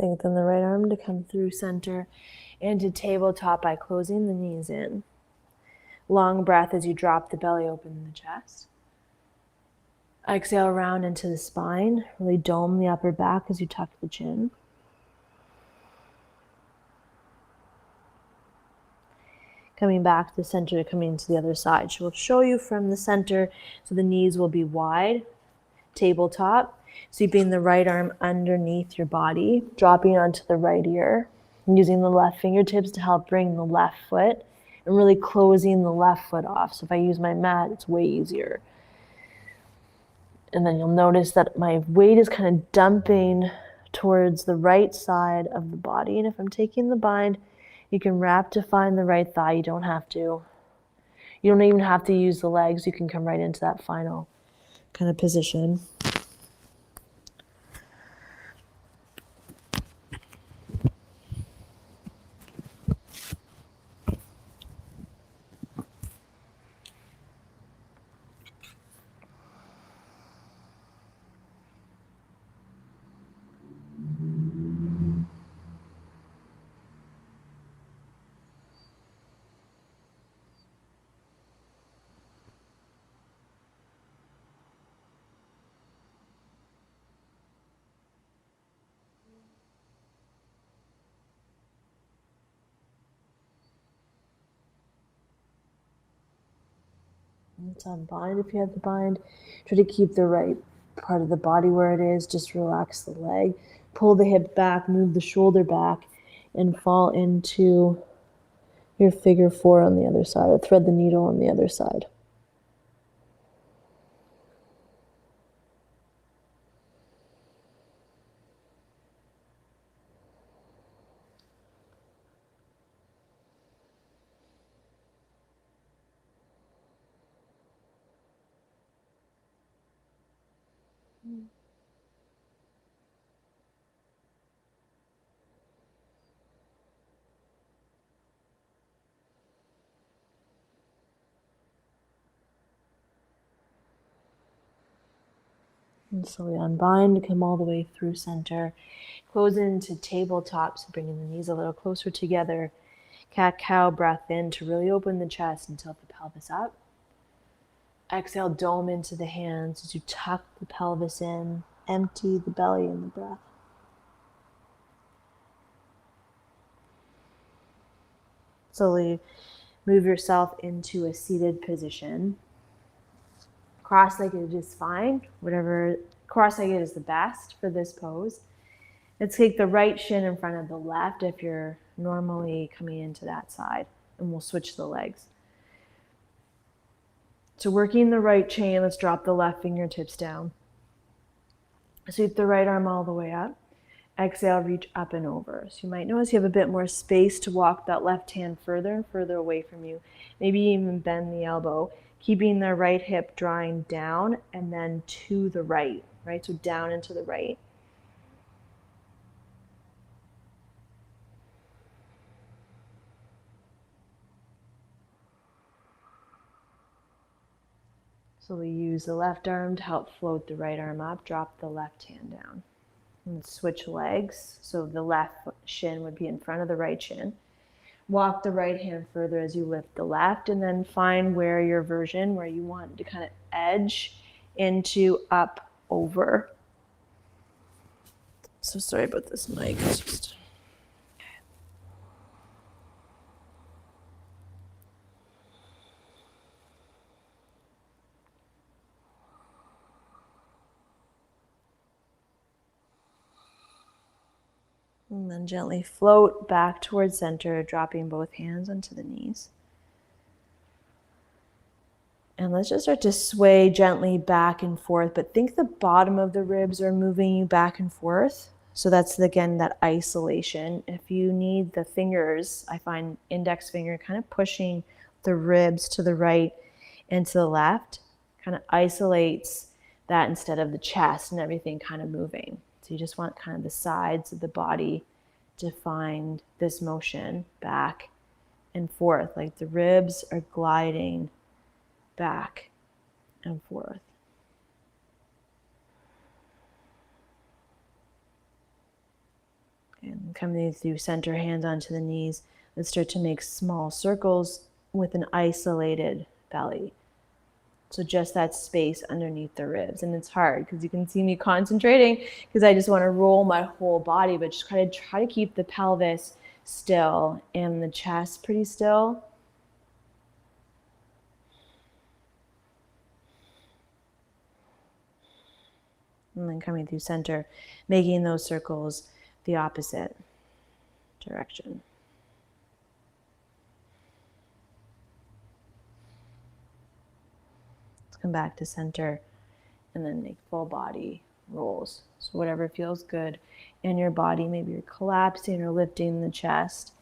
Lengthen the right arm to come through center into tabletop by closing the knees in. Long breath as you drop the belly open in the chest. Exhale round into the spine. Really dome the upper back as you tuck the chin. Coming back to the center, coming to the other side. So we'll show you from the center, so the knees will be wide, tabletop. Sweeping the right arm underneath your body, dropping onto the right ear, using the left fingertips to help bring the left foot, and really closing the left foot off. So if I use my mat, it's way easier. And then you'll notice that my weight is kind of dumping towards the right side of the body. And if I'm taking the bind, you can wrap to find the right thigh. You don't have to. You don't even have to use the legs. You can come right into that final kind of position. Let's unbind if you have the bind. Try to keep the right part of the body where it is. Just relax the leg. Pull the hip back, move the shoulder back, and fall into your figure four on the other side, or thread the needle on the other side. And slowly unbind, come all the way through center. Close into tabletop, so bringing the knees a little closer together. Cat-cow, breath in to really open the chest and tilt the pelvis up. Exhale, dome into the hands as you tuck the pelvis in, empty the belly and the breath. Slowly move yourself into a seated position. Cross-legged is fine, whatever, cross-legged is the best for this pose. Let's take the right shin in front of the left if you're normally coming into that side, and we'll switch the legs. So working the right chain, let's drop the left fingertips down. Sweep the right arm all the way up. Exhale, reach up and over. So you might notice you have a bit more space to walk that left hand further and further away from you. Maybe even bend the elbow, keeping the right hip drawing down and then to the right, right? So down and to the right. So we use the left arm to help float the right arm up, drop the left hand down. And switch legs, so the left shin would be in front of the right shin. Walk the right hand further as you lift the left, and then find where your version, where you want to kind of edge into up, over. So sorry about this mic. It's just... And then gently float back towards center, dropping both hands onto the knees. And let's just start to sway gently back and forth, but think the bottom of the ribs are moving you back and forth. So that's, again, that isolation. If you need the fingers, I find index finger kind of pushing the ribs to the right and to the left, kind of isolates that instead of the chest and everything kind of moving. So you just want kind of the sides of the body to find this motion back and forth, like the ribs are gliding back and forth. And coming through center, hands onto the knees, let's start to make small circles with an isolated belly. So just that space underneath the ribs. And it's hard because you can see me concentrating because I just want to roll my whole body, but just try to keep the pelvis still and the chest pretty still. And then coming through center, making those circles the opposite direction. Come back to center and then make full body rolls. So whatever feels good in your body, maybe you're collapsing or lifting the chest.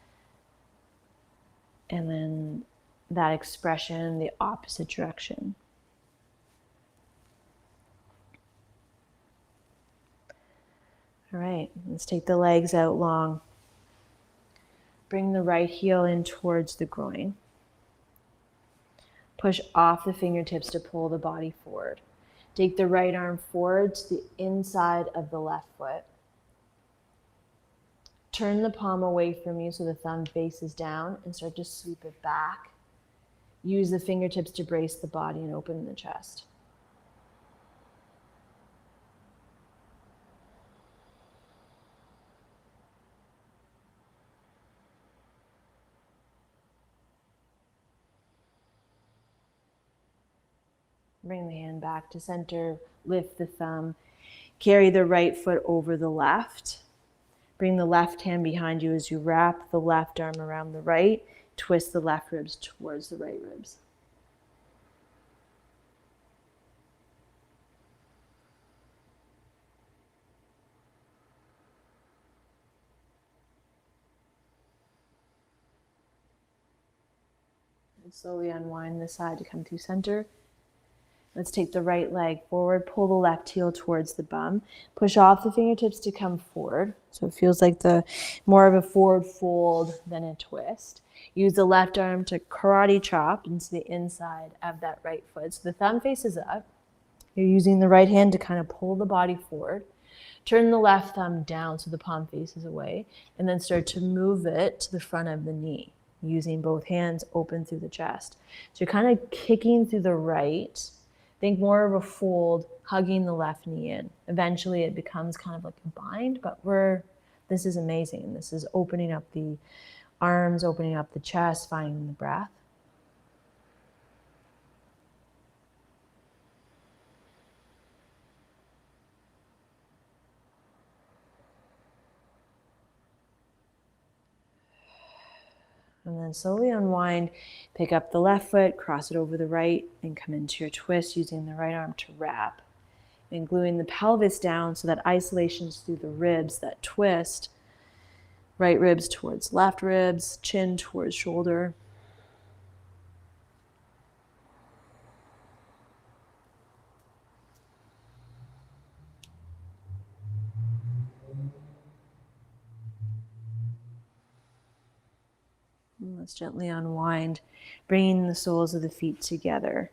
And then that expression, the opposite direction. All right, let's take the legs out long. Bring the right heel in towards the groin. Push off the fingertips to pull the body forward. Take the right arm forward to the inside of the left foot. Turn the palm away from you so the thumb faces down and start to sweep it back. Use the fingertips to brace the body and open the chest. Bring the hand back to center, lift the thumb, carry the right foot over the left. Bring the left hand behind you as you wrap the left arm around the right, twist the left ribs towards the right ribs. And slowly unwind the side to come through center. Let's take the right leg forward, pull the left heel towards the bum, push off the fingertips to come forward. So it feels like more of a forward fold than a twist. Use the left arm to karate chop into the inside of that right foot. So the thumb faces up. You're using the right hand to kind of pull the body forward. Turn the left thumb down so the palm faces away, and then start to move it to the front of the knee, using both hands open through the chest. So you're kind of kicking through the right. Think more of a fold, hugging the left knee in. Eventually it becomes kind of like a bind, but this is amazing. This is opening up the arms, opening up the chest, finding the breath. And then slowly unwind, pick up the left foot, cross it over the right, and come into your twist using the right arm to wrap. And gluing the pelvis down so that isolation is through the ribs, that twist. Right ribs towards left ribs, chin towards shoulder. And let's gently unwind, bringing the soles of the feet together.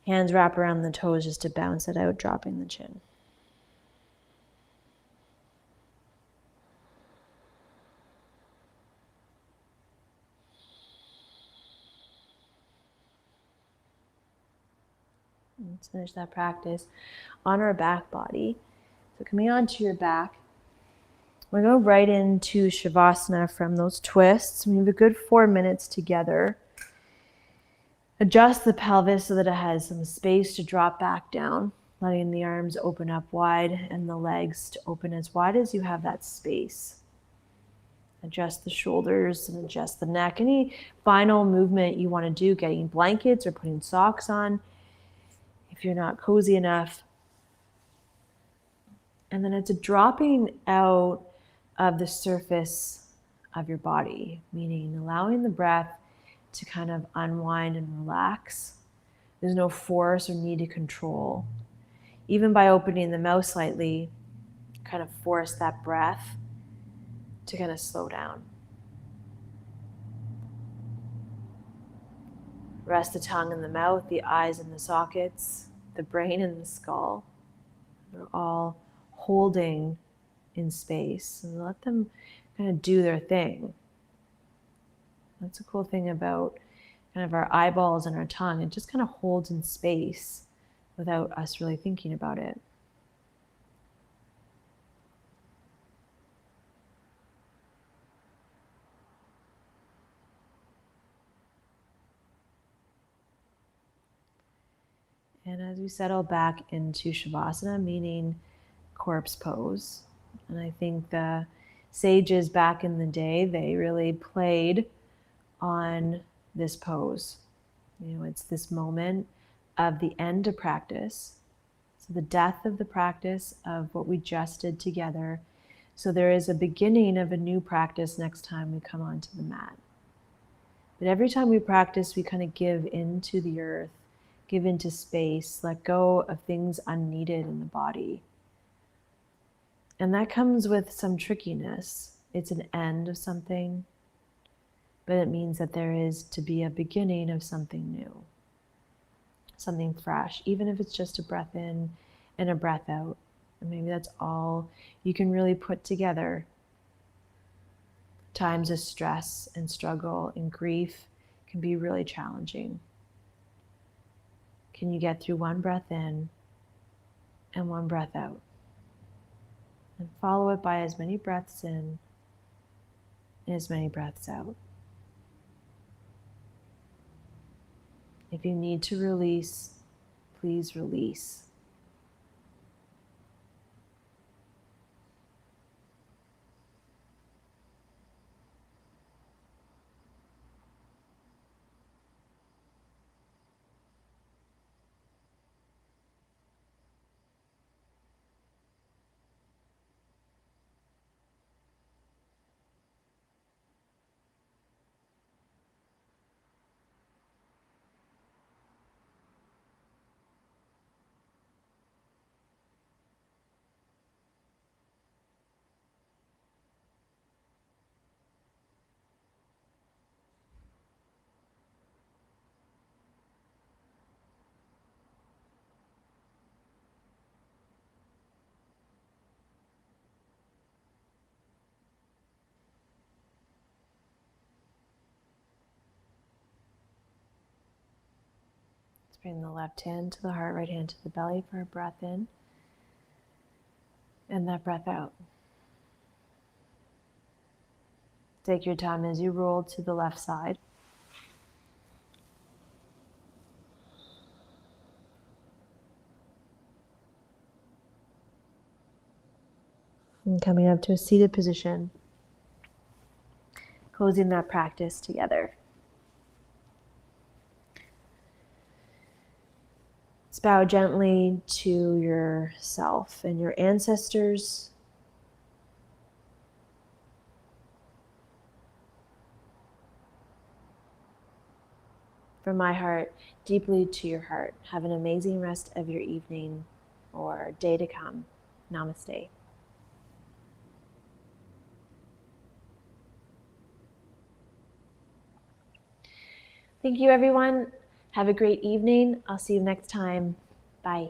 Hands wrap around the toes just to bounce it out, dropping the chin. Let's finish that practice on our back body. So coming onto your back, we're going to go right into Shavasana from those twists. We have a good 4 minutes together. Adjust the pelvis so that it has some space to drop back down, letting the arms open up wide and the legs to open as wide as you have that space. Adjust the shoulders and adjust the neck. Any final movement you want to do, getting blankets or putting socks on if you're not cozy enough. And then it's a dropping out of the surface of your body, meaning allowing the breath to kind of unwind and relax. There's no force or need to control. Even by opening the mouth slightly, kind of force that breath to kind of slow down. Rest the tongue in the mouth, the eyes in the sockets, the brain in the skull. They're all holding in space, and let them kind of do their thing. That's a cool thing about kind of our eyeballs and our tongue. It just kind of holds in space without us really thinking about it. And as we settle back into Shavasana, meaning corpse pose, and I think the sages back in the day, they really played on this pose. You know, it's this moment of the end of practice. So the death of the practice of what we just did together. So there is a beginning of a new practice next time we come onto the mat. But every time we practice, we kind of give into the earth, give into space, let go of things unneeded in the body. And that comes with some trickiness. It's an end of something, but it means that there is to be a beginning of something new, something fresh, even if it's just a breath in and a breath out. And maybe that's all you can really put together. Times of stress and struggle and grief can be really challenging. Can you get through one breath in and one breath out? And follow it by as many breaths in and as many breaths out. If you need to release, please release. Let's bring the left hand to the heart, right hand to the belly for a breath in. And that breath out. Take your time as you roll to the left side. And coming up to a seated position. Closing that practice together. Let's bow gently to yourself and your ancestors. From my heart, deeply to your heart. Have an amazing rest of your evening or day to come. Namaste. Thank you, everyone. Have a great evening. I'll see you next time. Bye.